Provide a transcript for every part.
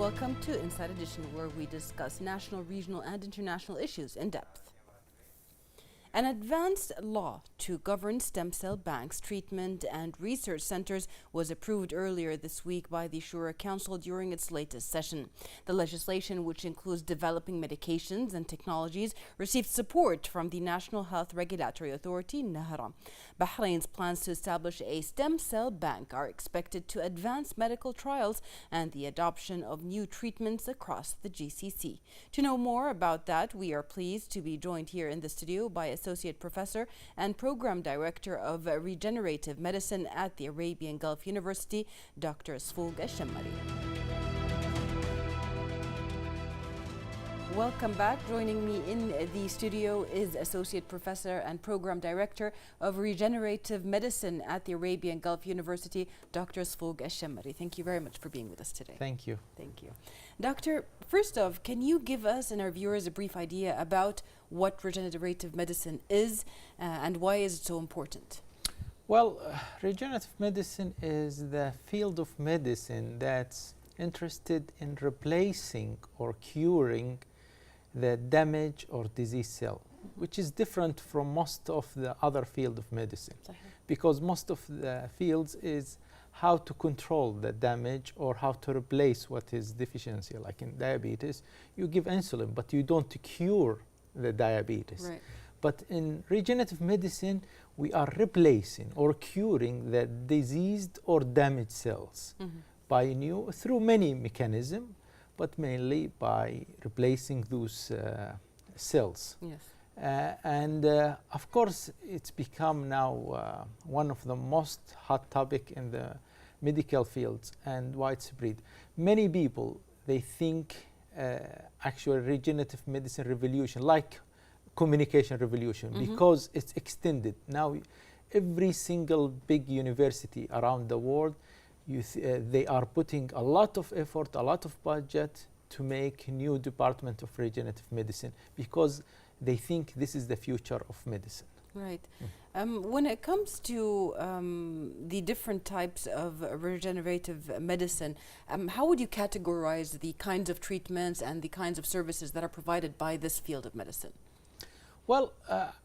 welcome to Inside Edition, where we discuss national, regional, and international issues in depth. An advanced law to govern stem cell banks, treatment, and research centers was approved earlier this week by the Shura Council during its latest session. The legislation, which includes developing medications and technologies, received support from the National Health Regulatory Authority, NHRA. Bahrain's plans to establish a stem cell bank are expected to advance medical trials and the adoption of new treatments across the GCC. To know more about that, we are pleased to be joined here in the studio by Associate Professor and Program Director of Regenerative Medicine at the Arabian Gulf University, Dr. Sfoug Al-Shammari. Welcome back. Joining me in the studio is Associate Professor and Program Director of Regenerative Medicine at the Arabian Gulf University, Dr. Sfoug Al-Shammari. Thank you very much for being with us today. Thank you. Thank you. Doctor, first off, can you give us and our viewers a brief idea about what regenerative medicine is and why is it so important? Well, regenerative medicine is the field of medicine that's interested in replacing or curing the damaged or diseased cell, which is different from most of the other field of medicine. Because most of the fields is how to control the damage or how to replace what is deficiency. Like in diabetes, you give insulin, but you don't cure the diabetes. Right. But in regenerative medicine, we are replacing or curing the diseased or damaged cells by through many mechanisms, but mainly by replacing those cells. Yes. Of course, it's become now one of the most hot topic in the medical fields and widespread. Many people, they think actual regenerative medicine revolution, like communication revolution, because it's extended. Now, every single big university around the world, they are putting a lot of effort, a lot of budget to make new department of regenerative medicine because they think this is the future of medicine. Right. When it comes to the different types of regenerative medicine, how would you categorize the kinds of treatments and the kinds of services that are provided by this field of medicine? Well,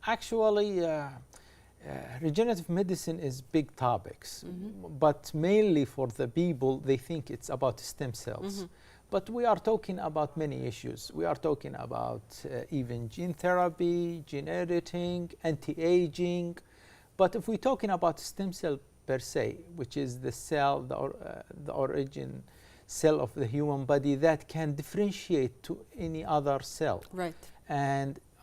actually, regenerative medicine is big topics, but mainly for the people, they think it's about stem cells. But we are talking about many issues. We are talking about even gene therapy, gene editing, anti-aging. But if we're talking about stem cell per se, which is the cell, the origin cell of the human body that can differentiate to any other cell. Right.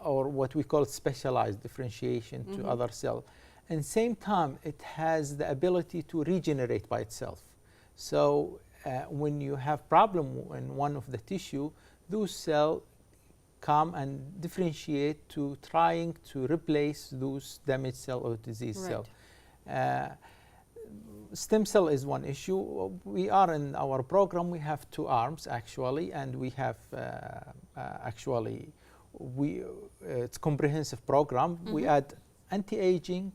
Or what we call specialized differentiation to other cell. And same time, it has the ability to regenerate by itself. So when you have problem in one of the tissue, those cells come and differentiate to trying to replace those damaged cell or diseased cell. Stem cell is one issue. We are in our program, we have two arms actually, and we have it's comprehensive program. We add anti-aging,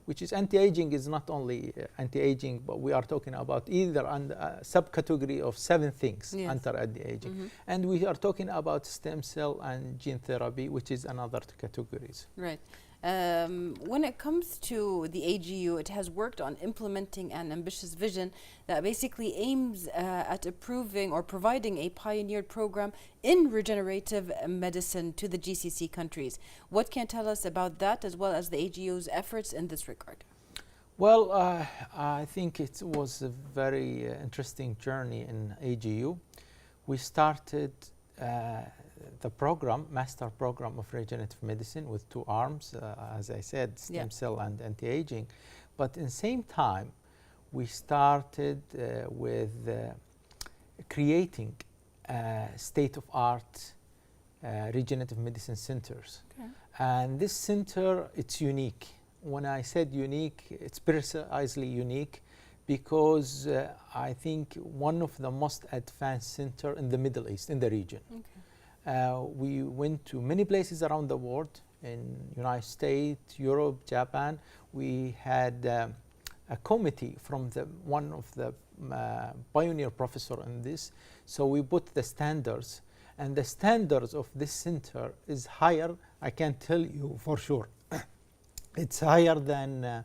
which is anti-aging is not only anti-aging, but we are talking about either a subcategory of 7 things under anti-aging. And we are talking about stem cell and gene therapy, which is another categories. Right. When it comes to the AGU, it has worked on implementing an ambitious vision that basically aims at approving or providing a pioneered program in regenerative medicine to the GCC countries. What can you tell us about that as well as the AGU's efforts in this regard? Well, I think it was a very interesting journey in AGU. We started the program, master program of regenerative medicine with 2 arms, as I said, stem cell and anti-aging. But in the same time, we started with creating state-of-art regenerative medicine centers. And this center, it's unique. When I said unique, it's precisely unique because I think one of the most advanced center in the Middle East, in the region. We went to many places around the world, in United States, Europe, Japan. We had a committee from one of the pioneer professor in this. So we put the standards, and the standards of this center is higher. I can tell you for sure. It's higher than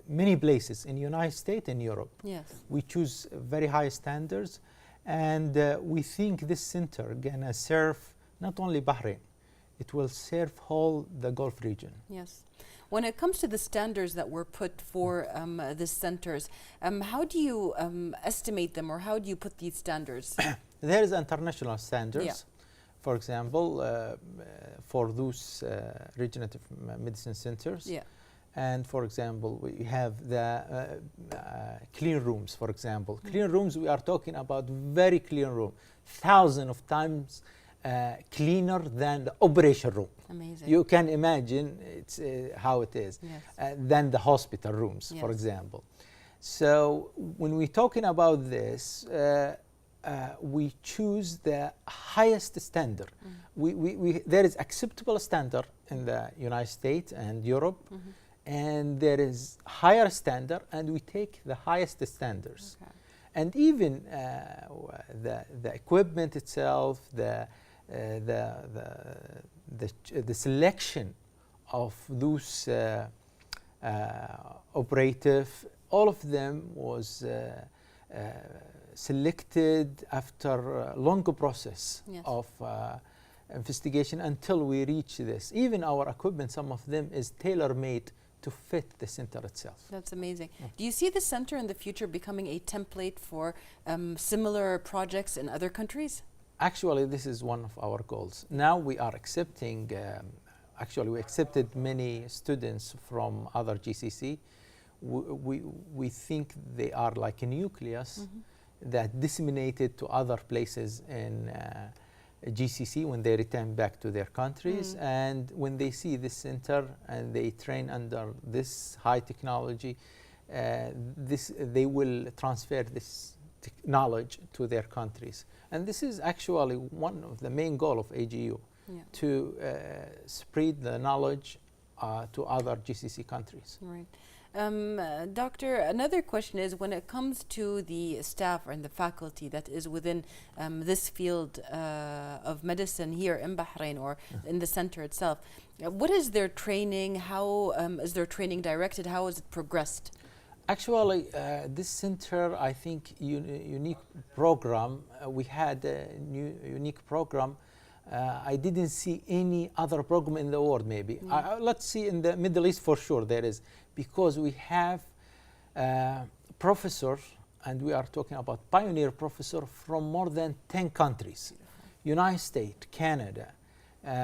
many places in United States and Europe. Yes. We choose very high standards, and we think this center gonna serve not only Bahrain, it will serve whole the Gulf region. Yes. When it comes to the standards that were put for the centers, how do you estimate them, or how do you put these standards? There is international standards. Yeah. For example, for those regenerative medicine centers. Yeah. And for example, we have the clean rooms, for example. Clean rooms, we are talking about very clean room, thousands of times cleaner than the operation room. Amazing. You can imagine it's how it is. Yes. Than the hospital rooms, for Yes. example. So when we're talking about this, we choose the highest standard. There is acceptable standard in the United States and Europe, and there is higher standard, and we take the highest standards. Okay. And even the equipment itself, the selection of those operative, all of them was selected after a long process. Yes. Of investigation until we reach this. Even our equipment, some of them is tailor-made to fit the center itself. That's amazing. Do you see the center in the future becoming a template for similar projects in other countries? Actually, this is one of our goals. Now we are accepting, actually we accepted many students from other GCC. We think they are like a nucleus that disseminated to other places in GCC when they return back to their countries. And when they see this center and they train under this high technology, they will transfer this knowledge to their countries. And this is actually one of the main goal of AGU, to spread the knowledge to other GCC countries. Right. Doctor, another question is, when it comes to the staff and the faculty that is within this field of medicine here in Bahrain or in the center itself, what is their training? How is their training directed? How has it progressed? Actually, this center, I think, unique program. We had a unique program. I didn't see any other program in the world, maybe. Let's see, in the Middle East for sure there is, because we have professors, and we are talking about pioneer professor from more than 10 countries. United States, Canada,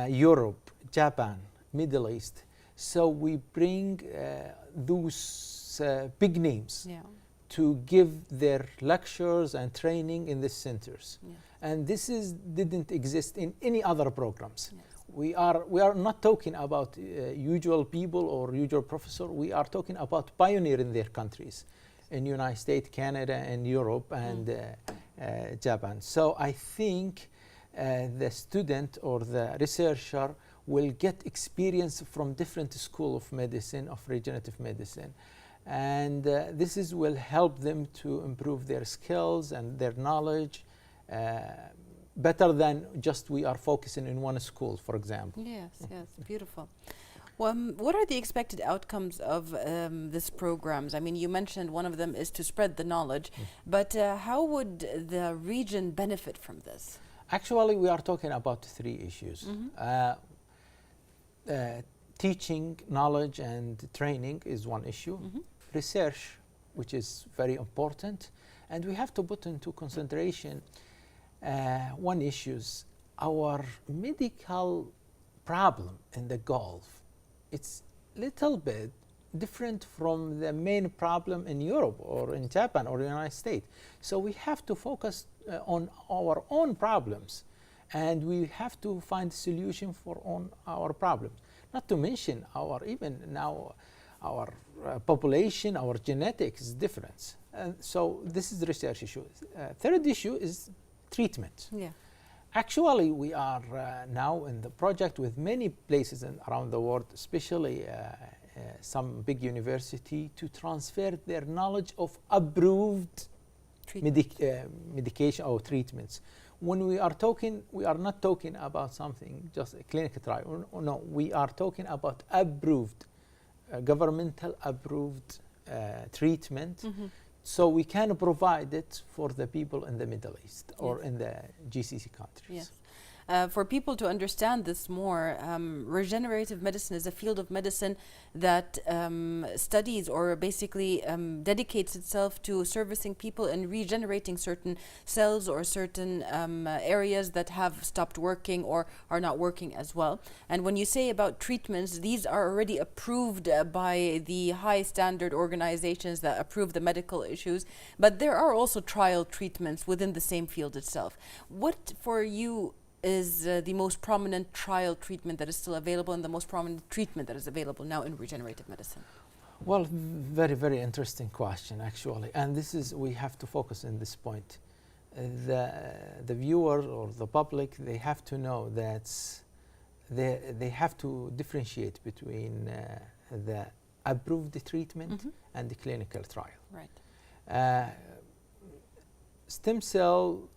Europe, Japan, Middle East. So we bring those big names to give their lectures and training in these centers. And this didn't exist in any other programs. We are not talking about usual people or usual professor. We are talking about pioneer in their countries, in United States, Canada, and Europe, and Japan. So I think the student or the researcher will get experience from different school of medicine, of regenerative medicine. And this will help them to improve their skills and their knowledge better than just we are focusing in one school, for example. Yes, yes, beautiful. What are the expected outcomes of these programs? I mean, you mentioned one of them is to spread the knowledge, but how would the region benefit from this? Actually, we are talking about 3 issues. Teaching, knowledge, and training is one issue. Research, which is very important, and we have to put into consideration one issue: our medical problem in the Gulf. It's little bit different from the main problem in Europe or in Japan or the United States. So we have to focus on our own problems, and we have to find solution for our problems. Not to mention even now our population, our genetics is different. And so this is the research issue. Third issue is treatment. Actually, we are now in the project with many places around the world, especially some big university to transfer their knowledge of approved medication or treatments. When we are talking, we are not talking about something just a clinical trial. No, we are talking about approved, governmental approved treatment. So we can provide it for the people in the Middle East or in the GCC countries. Yes. For people to understand this more, regenerative medicine is a field of medicine that studies or basically dedicates itself to servicing people and regenerating certain cells or certain areas that have stopped working or are not working as well. And when you say about treatments, these are already approved by the high standard organizations that approve the medical issues, but there are also trial treatments within the same field itself. What for you is the most prominent trial treatment that is still available and the most prominent treatment that is available now in regenerative medicine? Well, very, very interesting question, actually. And this is, we have to focus on this point. The viewer or the public, they have to know that they have to differentiate between the approved treatment and the clinical trial. Right. Stem cell,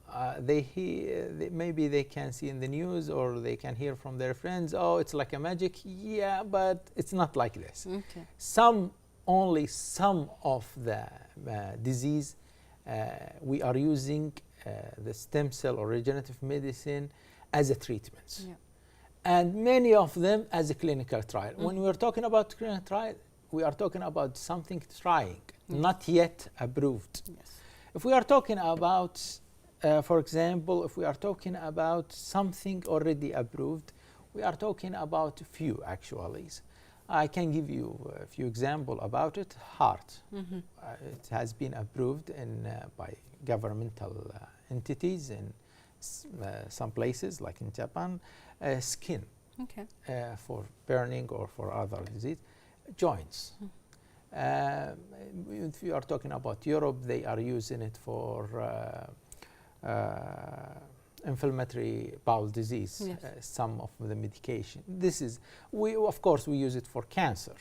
maybe they can see in the news or they can hear from their friends, oh, it's like a magic. Yeah, but it's not like this. Okay. Only some of the disease, we are using the stem cell or regenerative medicine as a treatment. Yeah. And many of them as a clinical trial. When we are talking about clinical trial, we are talking about something trying, not yet approved. Yes. If we are talking about, for example, if we are talking about something already approved, we are talking about few actually. I can give you a few examples about it. Heart, it has been approved by governmental entities in some places, like in Japan. Skin, for burning or for other disease. Joints. If you are talking about Europe, they are using it for inflammatory bowel disease, some of the medication. This is, of course, we use it for cancer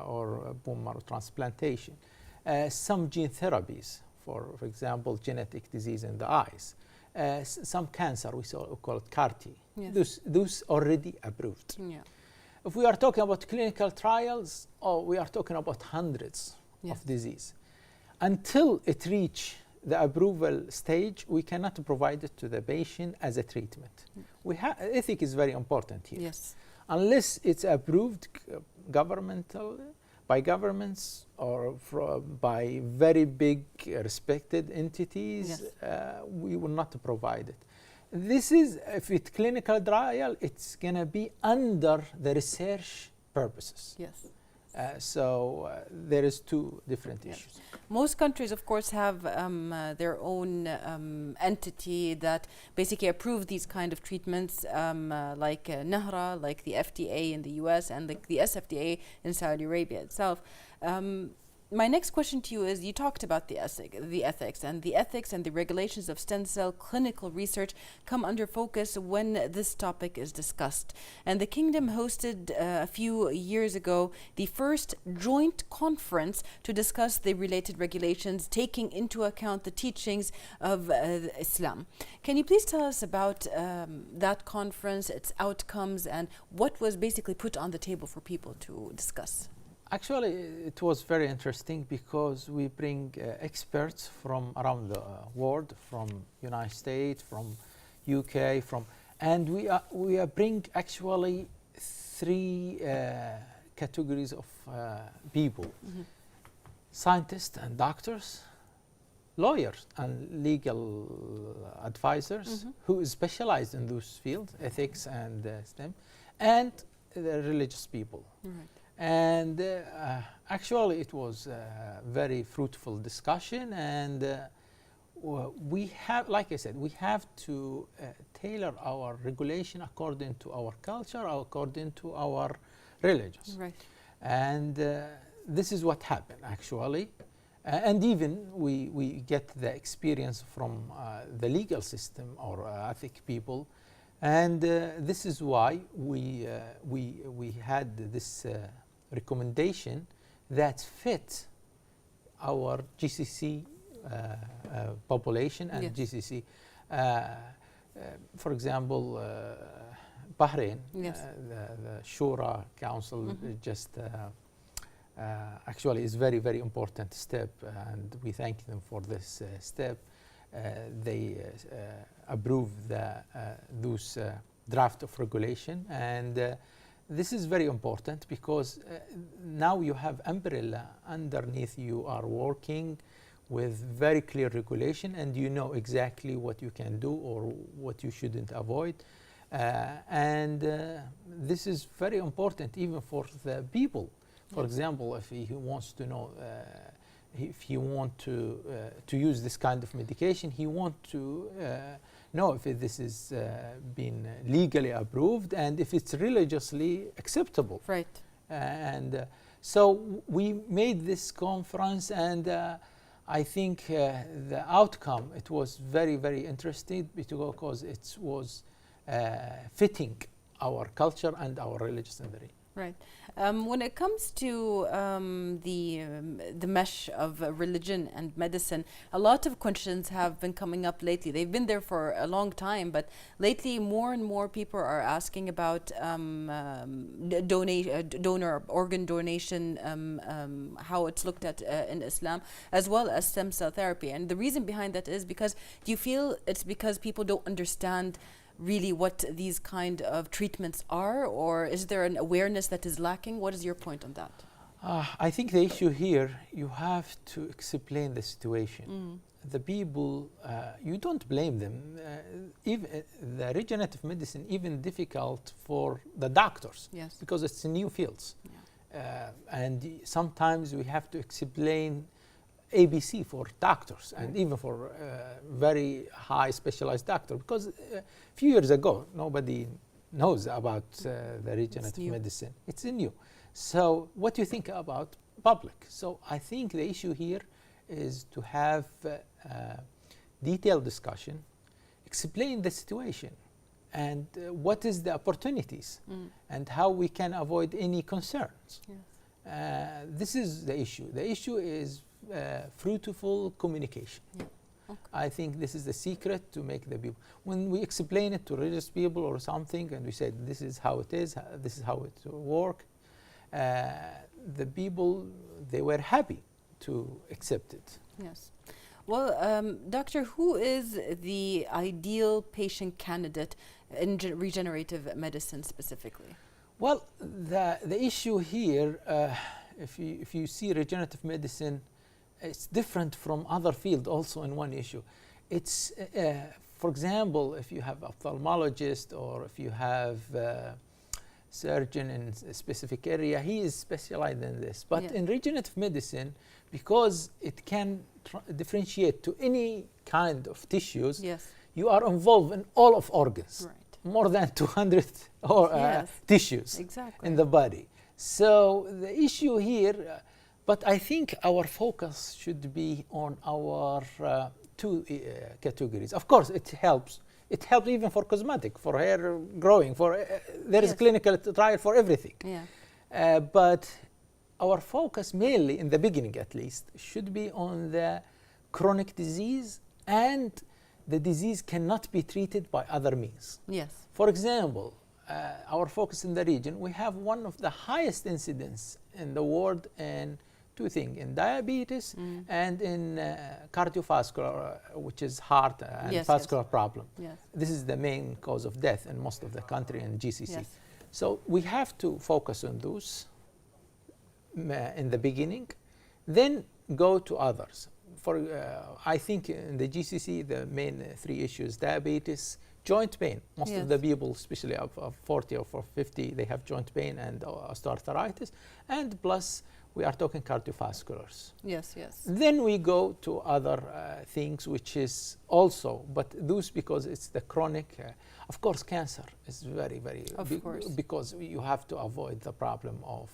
or bone marrow transplantation. Some gene therapies, for example, genetic disease in the eyes. Some cancer, we call it CAR-T. Yes. Those already approved. Yeah. If we are talking about clinical trials, we are talking about hundreds of disease. Until it reach the approval stage, we cannot provide it to the patient as a treatment. Ethics is very important here. Yes. Unless it's approved by governments or by very big respected entities, we will not provide it. This is, if it's clinical trial, it's going to be under the research purposes. Yes. So there is two different issues. Most countries, of course, have their own entity that basically approve these kind of treatments, like NAHRA, like the FDA in the US, and like the SFDA in Saudi Arabia itself. My next question to you is, you talked about the ethics and the regulations of stem cell clinical research come under focus when this topic is discussed. And the Kingdom hosted a few years ago the first joint conference to discuss the related regulations, taking into account the teachings of Islam. Can you please tell us about that conference, its outcomes, and what was basically put on the table for people to discuss? Actually, it was very interesting because we bring experts from around the world, from United States, from UK, and we bring actually three categories of people: scientists and doctors, lawyers and legal advisors who is specialized in those fields, ethics and STEM, and the religious people. Right. And actually, it was a very fruitful discussion, and we have, like I said, we have to tailor our regulation according to our culture, according to our religions. Right. And this is what happened, actually. And even we get the experience from the legal system or ethic people. And this is why we had this recommendation that fit our GCC population and Yes. GCC. For example, Bahrain, Yes. the Shura Council just actually is very, very important step, and we thank them for this step. They approved those draft of regulation, and this is very important because now you have umbrella underneath. You are working with very clear regulation, and you know exactly what you can do or what you shouldn't avoid. And this is very important even for the people. For example, if he wants to know, if he want to use this kind of medication, he want to know if this is been legally approved and if it's religiously acceptable. Right. And so we made this conference, and I think the outcome, it was very, very interesting because it was fitting our culture and our religious in the region. Right. When it comes to the mesh of religion and medicine, a lot of questions have been coming up lately. They've been there for a long time, but lately more and more people are asking about organ donation, how it's looked at in Islam, as well as stem cell therapy. And the reason behind that is because, do you feel it's because people don't understand really what these kind of treatments are, or is there an awareness that is lacking? What is your point on that? I think the issue here, you have to explain the situation. The people, you don't blame them. Even the regenerative medicine, even difficult for the doctors, Yes. because it's new fields. Yeah. And sometimes we have to explain ABC for doctors and even for very high specialized doctor, because a few years ago nobody knows about the regenerative medicine. It's new. So what do you think about public? So I think the issue here is to have detailed discussion, explain the situation and what is the opportunities and how we can avoid any concerns. Yes. This is the issue. The issue is fruitful communication. Yeah. Okay. I think this is the secret to make the people. When we explain it to religious people or something, and we say this is how it is, this is how it works, the people, they were happy to accept it. Yes. Well, doctor, who is the ideal patient candidate in regenerative medicine specifically? Well, the issue here, if you see regenerative medicine, it's different from other fields also in one issue. It's, for example, if you have ophthalmologist or if you have surgeon in a specific area, he is specialized in this. But in regenerative medicine, because it can differentiate to any kind of tissues, you are involved in all of organs. Right. More than 200 tissues in the body. So the issue here, but I think our focus should be on our two categories. Of course, it helps. It helps even for cosmetic, for hair growing, for there is clinical trial for everything. Yeah. But our focus mainly, in the beginning at least, should be on the chronic disease, and the disease cannot be treated by other means. Yes. For example, our focus in the region, we have one of the highest incidence in the world in two things, in diabetes and in cardiovascular, which is heart and vascular problem. Yes. This is the main cause of death in most of the country in GCC. Yes. So we have to focus on those in the beginning, then go to others. For I think in the GCC, the main three issues: diabetes, joint pain. Most of the people, especially of 40 or 50, they have joint pain and osteoarthritis, and plus we are talking cardiovasculars. Yes, yes. Then we go to other things, which is also, but those because it's the chronic. Of course, cancer is very, very big, because you have to avoid the problem of.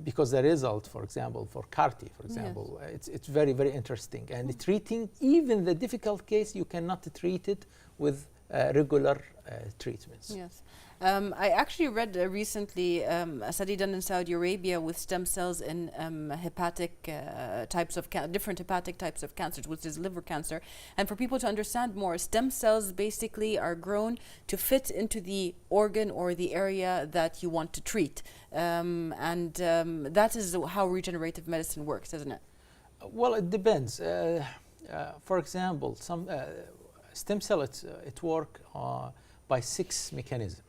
Because the result, for example, for CAR-T, for example, it's very, very interesting. And treating even the difficult case, you cannot treat it with regular treatments. Yes. I actually read recently a study done in Saudi Arabia with stem cells in hepatic types of different hepatic types of cancers, which is liver cancer. And for people to understand more, stem cells basically are grown to fit into the organ or the area that you want to treat. That is how regenerative medicine works, isn't it? Well, it depends. For example, some stem cells it work by 6 mechanisms.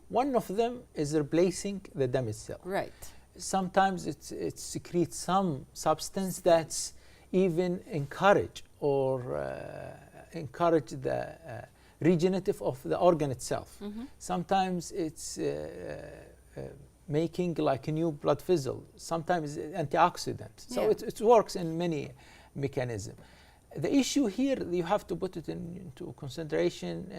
One of them is replacing the damaged cell. Right. Sometimes it secretes some substance that's even encourage the regenerative of the organ itself. Sometimes it's making like a new blood vessel. Sometimes antioxidant. So it works in many mechanisms. The issue here, you have to put it into consideration.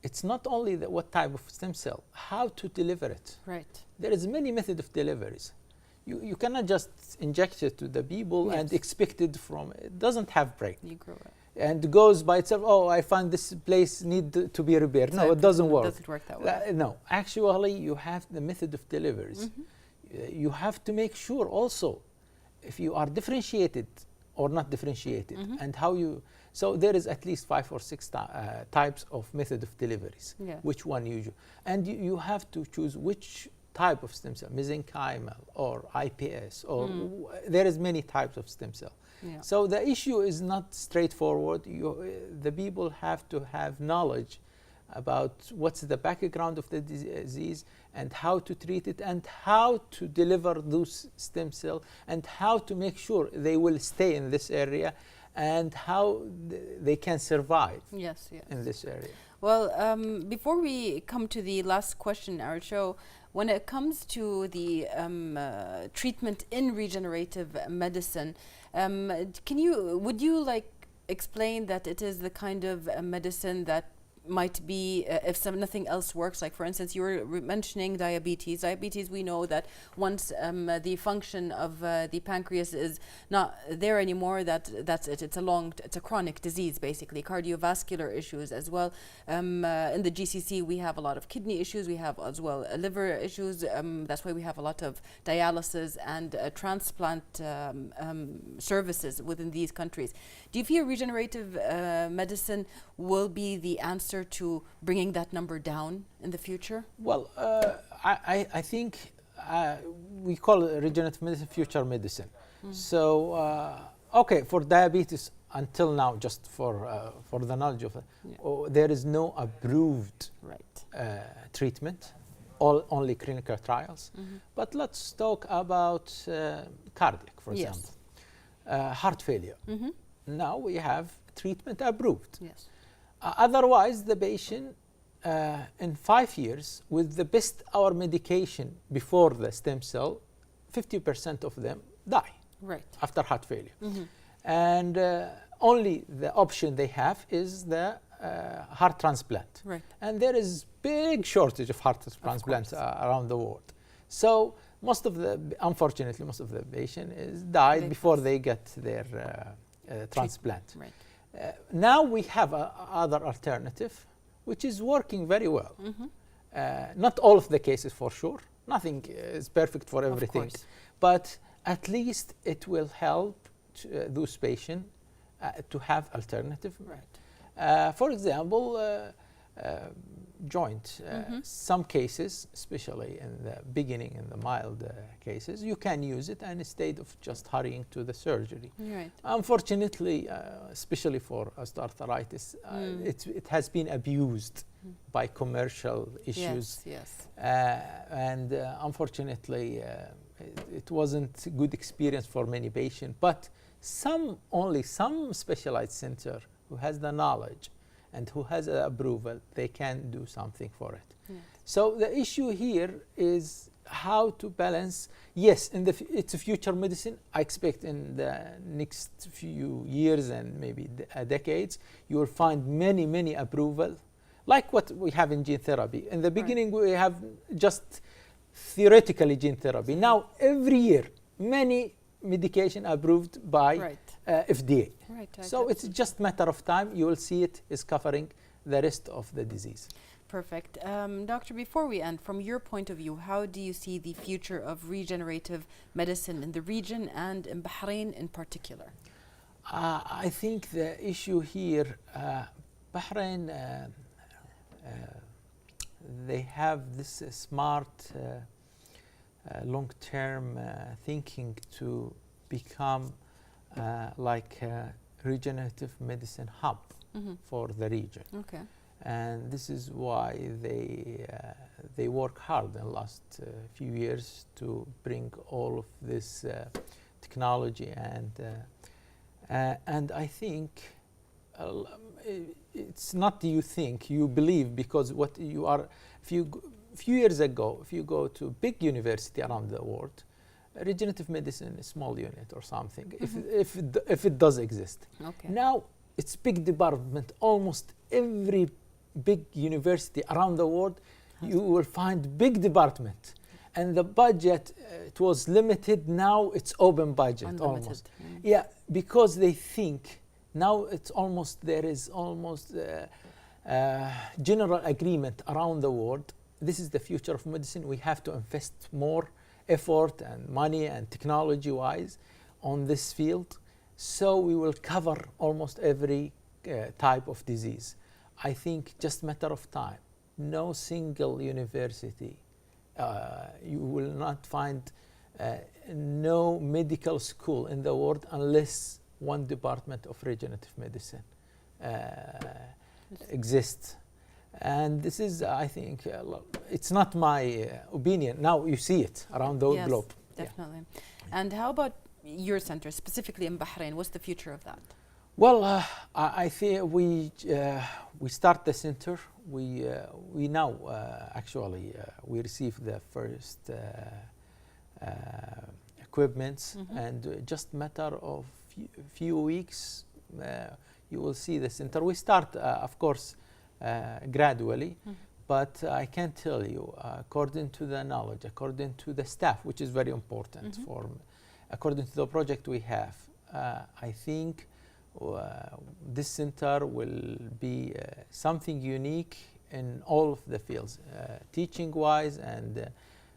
It's not only what type of stem cell, how to deliver it. Right. There is many methods of deliveries. You cannot just inject it to the people and expect it from, it doesn't have brain. You grow it. And goes by itself, oh, I find this place need to be repaired. No, it doesn't work. It doesn't work that way. No, actually you have the method of deliveries. You have to make sure also if you are differentiated or not differentiated and how you, so there is at least 5 or 6 types of method of deliveries. Which one you use. And you have to choose which type of stem cell, mesenchymal or IPS, or there is many types of stem cell. So the issue is not straightforward. The people have to have knowledge about what's the background of the disease and how to treat it and how to deliver those stem cells and how to make sure they will stay in this area and how they can survive in this area. Well, before we come to the last question in our show, when it comes to the treatment in regenerative medicine, would you like explain that it is the kind of medicine that might be, if nothing else works, like for instance, you were mentioning diabetes. Diabetes, we know that once the function of the pancreas is not there anymore, that's it. It's a chronic disease, basically. Cardiovascular issues as well. In the GCC, we have a lot of kidney issues. We have as well liver issues. That's why we have a lot of dialysis and transplant services within these countries. Do you feel regenerative medicine will be the answer to bringing that number down in the future? Well, I think we call it regenerative medicine future medicine. So, okay, for diabetes, until now, just for the knowledge of it, there is no approved treatment, only clinical trials. But let's talk about cardiac, for example. Heart failure. Now we have treatment approved. Otherwise, the patient in 5 years, with the best our medication before the stem cell, 50% of them die after heart failure. And only the option they have is the heart transplant. And there is big shortage of heart transplants around the world. So unfortunately, most of the patients died before they get their transplant. Now we have other alternative, which is working very well. Not all of the cases for sure. Nothing is perfect for everything. But at least it will help those patients to have alternative. For example, joint. Some cases, especially in the beginning, in the mild cases, you can use it and instead of just hurrying to the surgery. Unfortunately, especially for osteoarthritis, it has been abused by commercial issues. And unfortunately, it wasn't a good experience for many patients. But only some specialized center who has the knowledge and who has approval, they can do something for it. So the issue here is how to balance. Yes, it's a future medicine. I expect in the next few years and maybe decades, you will find many approval, like what we have in gene therapy. In the beginning, we have just theoretically gene therapy. Now, every year, many medication approved by FDA. Right. So it's just matter of time. You will see it is covering the rest of the disease. Perfect. Doctor, before we end, from your point of view, how do you see the future of regenerative medicine in the region and in Bahrain in particular? I think the issue here, Bahrain, they have this smart long-term thinking to become like a regenerative medicine hub for the region. Okay. And this is why they work hard in the last few years to bring all of this technology, and I think it's not you think, you believe, because what you are, few years ago, if you go to big university around the world, regenerative medicine is a small unit or something, if it does exist. Okay. Now it's big department. Almost every big university around the world, you will find big department. And the budget, it was limited, now it's open budget. Unlimited. Almost. Yeah, because they think now it's almost, there is almost general agreement around the world. This is the future of medicine. We have to invest more effort and money and technology wise on this field. So we will cover almost every type of disease. I think just matter of time. No single university, you will not find no medical school in the world unless one department of regenerative medicine exists. And this is, I think, it's not my opinion. Now you see it around the globe. Definitely. Yeah. And how about your center, specifically in Bahrain? What's the future of that? Well, I think we start the center. We now actually we received the first equipments, and just matter of few weeks you will see the center. We start, of course, gradually, but I can tell you, according to the knowledge, according to the staff, which is very important according to the project we have, I think this center will be something unique in all of the fields, teaching-wise and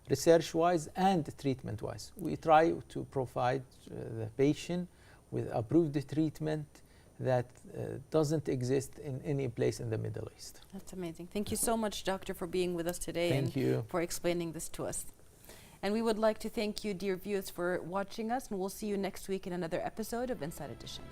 research-wise and treatment-wise. We try to provide the patient with approved treatment that doesn't exist in any place in the Middle East. That's amazing. Thank you so much, Doctor, for being with us today for explaining this to us. And we would like to thank you, dear viewers, for watching us, and we'll see you next week in another episode of Inside Edition.